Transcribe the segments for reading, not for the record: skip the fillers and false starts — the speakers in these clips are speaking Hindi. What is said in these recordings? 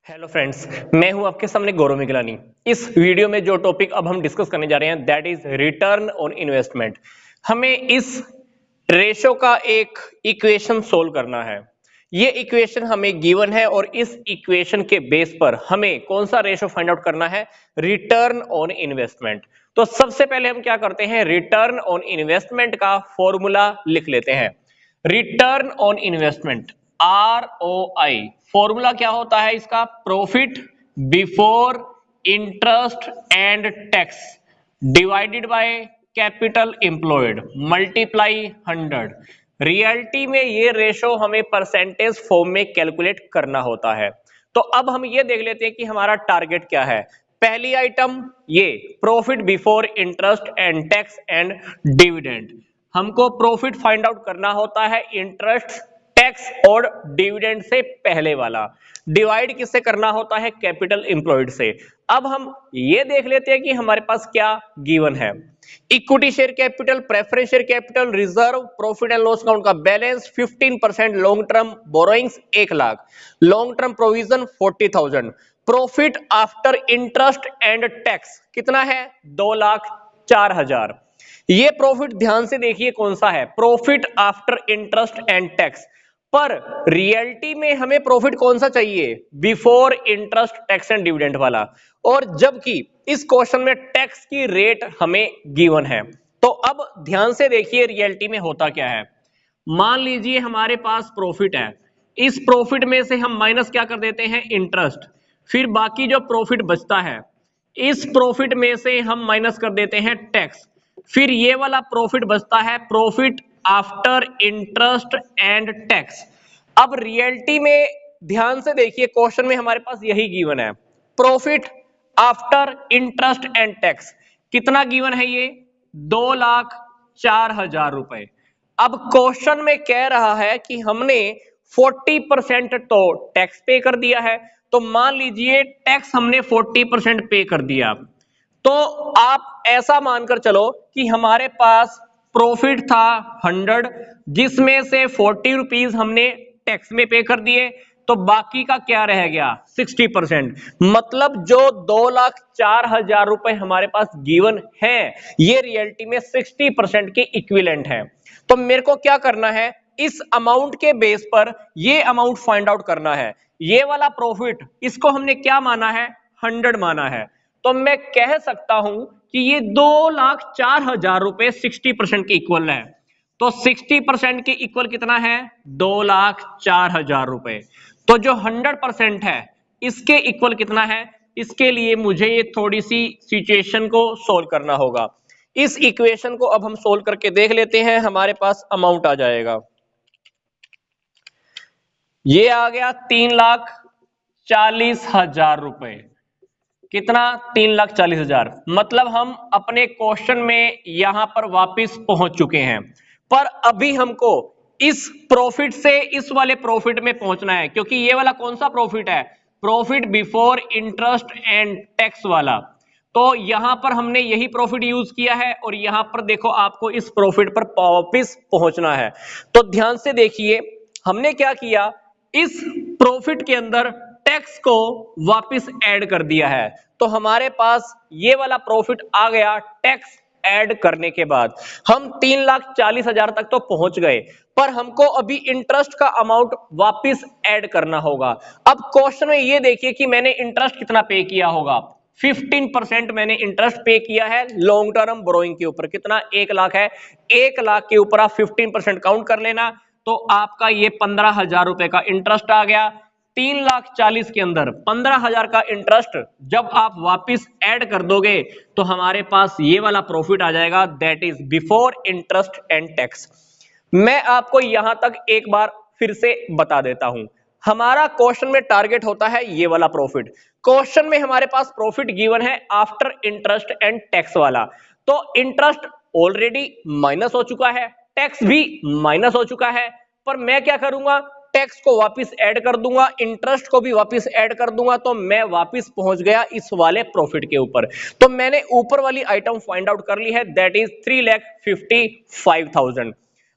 हेलो फ्रेंड्स, मैं हूं आपके सामने गौरव मिगलानी। इस वीडियो में जो टॉपिक अब हम डिस्कस करने जा रहे हैं that is return on investment. हमें इस रेशो का एक इक्वेशन सोल्व करना है। ये इक्वेशन हमें गिवन है और इस इक्वेशन के बेस पर हमें कौन सा रेशो फाइंड आउट करना है, रिटर्न ऑन इन्वेस्टमेंट। तो सबसे पहले हम क्या करते हैं, रिटर्न ऑन इन्वेस्टमेंट का फॉर्मूला लिख लेते हैं। Return on investment ROI formula क्या होता है इसका, profit before interest and tax divided by capital employed multiply 100। Reality में ये रेशो हमें परसेंटेज फॉर्म में कैलकुलेट करना होता है। तो अब हम ये देख लेते हैं कि हमारा टारगेट क्या है। पहली आइटम ये profit before interest and tax and dividend. हमको प्रॉफिट फाइंड आउट करना होता है इंटरेस्ट, टैक्स और डिविडेंड से पहले वाला। डिवाइड किससे करना होता है, कैपिटल एम्प्लॉयड से। अब हम ये देख लेते हैं कि हमारे पास क्या गिवन है। Equity share capital, preference share capital, reserve, profit and loss account का balance 15%, long term borrowings 1 lakh, long term provision 40,000, profit after interest and tax कितना है, 2,04,000। ये प्रॉफिट ध्यान से देखिए कौन सा है, profit after interest and tax. पर रियलिटी में हमें प्रॉफिट कौन सा चाहिए, before interest tax and dividend वाला। और जबकि इस क्वेश्चन में टैक्स की रेट हमें गिवन है। तो अब ध्यान से देखिए रियलिटी में होता क्या है। मान लीजिए हमारे पास प्रॉफिट है, इस प्रॉफिट में से हम माइनस क्या कर देते हैं, इंटरेस्ट। फिर बाकी जो प्रॉफिट बचता है इस प्रॉफिट में से हम माइनस कर देते हैं टैक्स। फिर ये वाला प्रॉफिट बचता है profit after interest and tax. अब रियलिटी में ध्यान से देखिए क्वेश्चन में हमारे पास यही गिवन है, profit after interest and tax कितना गिवन है, ये 2,04,000 रुपए। अब क्वेश्चन में कह रहा है कि हमने 40% तो टैक्स पे कर दिया है। तो मान लीजिए टैक्स हमने 40% पे कर दिया, तो आप ऐसा मानकर चलो कि हमारे पास प्रॉफिट था 100, जिसमें से 40 रुपीज हमने टैक्स में पे कर दिए, तो बाकी का क्या रह गया, 60%। मतलब जो 2,04,000 रुपए हमारे पास गिवन है ये रियलिटी में 60% के इक्विवेलेंट है। तो मेरे को क्या करना है, इस अमाउंट के बेस पर ये अमाउंट फाइंड आउट करना है। ये वाला प्रॉफिट इसको हमने क्या माना है, 100 माना है। तो मैं कह सकता हूं कि ये 2,04,000 रुपए 60% के इक्वल है। तो 60% के इक्वल कितना है, 2,04,000 रुपए। तो जो 100% है इसके इक्वल कितना है, इसके लिए मुझे ये थोड़ी सी सिचुएशन को सोल्व करना होगा। इस इक्वेशन को अब हम सोल्व करके देख लेते हैं, हमारे पास अमाउंट आ जाएगा। ये आ गया 3,40,000 रुपए। कितना, 3,40,000। मतलब हम अपने क्वेश्चन में यहां पर वापस पहुंच चुके हैं। पर अभी हमको इस प्रॉफिट से इस वाले प्रॉफिट में पहुंचना है, क्योंकि ये वाला कौन सा प्रॉफिट है, profit before interest and tax वाला। तो यहां पर हमने यही प्रॉफिट यूज किया है और यहां पर देखो आपको इस प्रॉफिट पर वापस पहुंचना है। तो ध्यान से देखिए हमने क्या किया, इस प्रॉफिट के अंदर टैक्स को वापस ऐड कर दिया है। तो हमारे पास ये वाला प्रॉफिट आ गया टैक्स ऐड करने के बाद। हम 3,40,000 तक तो पहुंच गए, पर हमको अभी इंटरेस्ट का अमाउंट वापस ऐड करना होगा। अब क्वेश्चन में ये देखिए कि मैंने इंटरेस्ट कितना पे किया होगा, 15% मैंने इंटरेस्ट पे किया है लॉन्ग टर्म बोरोइंग के ऊपर। कितना, 1 लाख है। 1 लाख के ऊपर आप 15% काउंट कर लेना, तो आपका ये 15,000 रुपए का इंटरेस्ट आ गया। 3,40,000 के अंदर 15,000 का इंटरेस्ट जब आप वापस ऐड कर दोगे तो हमारे पास ये वाला प्रॉफिट आ जाएगा, that is before interest and tax. मैं आपको यहां तक एक बार फिर से बता देता हूं। हमारा क्वेश्चन में टारगेट होता है ये वाला प्रॉफिट। क्वेश्चन में हमारे पास प्रॉफिट गिवन है आफ्टर इंटरेस्ट एंड टैक्स वाला। तो इंटरेस्ट ऑलरेडी माइनस हो चुका है, टैक्स भी माइनस हो चुका है। पर मैं क्या करूंगा, टैक्स को वापस ऐड कर दूंगा, इंटरेस्ट को भी वापस ऐड कर दूंगा, तो मैं वापस पहुंच गया इस वाले प्रॉफिट के ऊपर। तो मैंने ऊपर वाली आइटम फाइंड आउट कर ली है, दैट इज 3,55,000।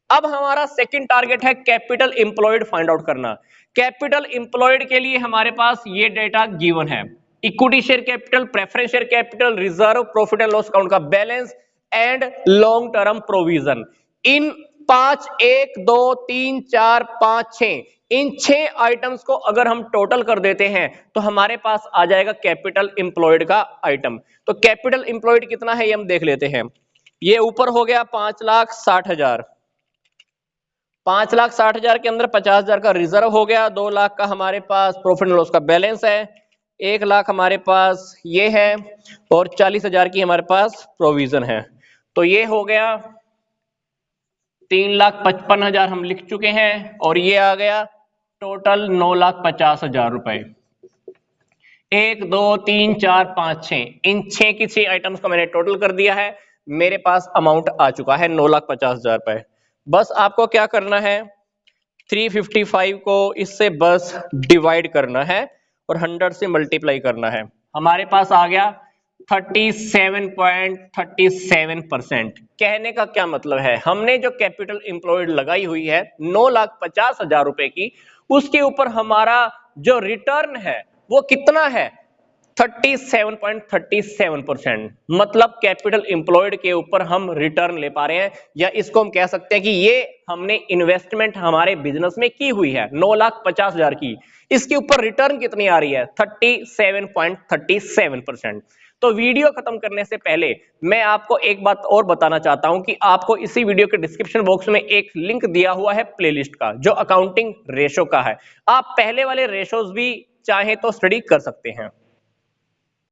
अब हमारा सेकंड टारगेट है कैपिटल इंप्लॉयड फाइंड आउट करना। कैपिटल इंप्लॉयड के लिए हमारे पास ये डेटा गिवन है, equity share capital, preference share capital, reserve, profit and loss account का balance and long term provision. इन 5 1 2 3 4 5 6 इन 6 आइटम्स को अगर हम टोटल कर देते हैं तो हमारे पास आ जाएगा कैपिटल इंप्लॉयड का आइटम। तो कैपिटल इंप्लॉयड कितना है ये हम देख लेते हैं। ये ऊपर हो गया 5,60,000, 5,60,000 के अंदर 50,000 का रिजर्व हो गया, 2 लाख का हमारे पास प्रॉफिट एंड लॉस का बैलेंस है, 1 लाख हमारे पास ये है और 40,000 की हमारे पास प्रोविजन है। तो ये हो गया 3,55,000 हम लिख चुके हैं और ये आ गया टोटल 9,50,000 रुपए। 1 2 3 4 5 6 इन 6 की 6 आइटम्स को मैंने टोटल कर दिया है, मेरे पास अमाउंट आ चुका है 9,50,000 रुपए। बस आपको क्या करना है, 355 को इससे बस डिवाइड करना है और 100 से मल्टीप्लाई करना है। हमारे पास आ गया 37.37%। कहने का क्या मतलब है, हमने जो कैपिटल इंप्लॉयड लगाई हुई है 9,50,000 रुपए की, उसके ऊपर हमारा जो रिटर्न है वो कितना है, 37.37%। मतलब कैपिटल इंप्लॉयड के ऊपर हम रिटर्न ले पा रहे हैं, या इसको हम कह सकते हैं कि ये हमने इन्वेस्टमेंट हमारे बिजनेस में की हुई है 9,50,000 की, इसके ऊपर रिटर्न कितनी आ रही है, 37.37%। तो वीडियो खत्म करने से पहले मैं आपको एक बात और बताना चाहता हूं कि आपको इसी वीडियो के डिस्क्रिप्शन बॉक्स में एक लिंक दिया हुआ है प्लेलिस्ट का, जो अकाउंटिंग रेशो का है। आप पहले वाले रेशोज भी चाहे तो स्टडी कर सकते हैं।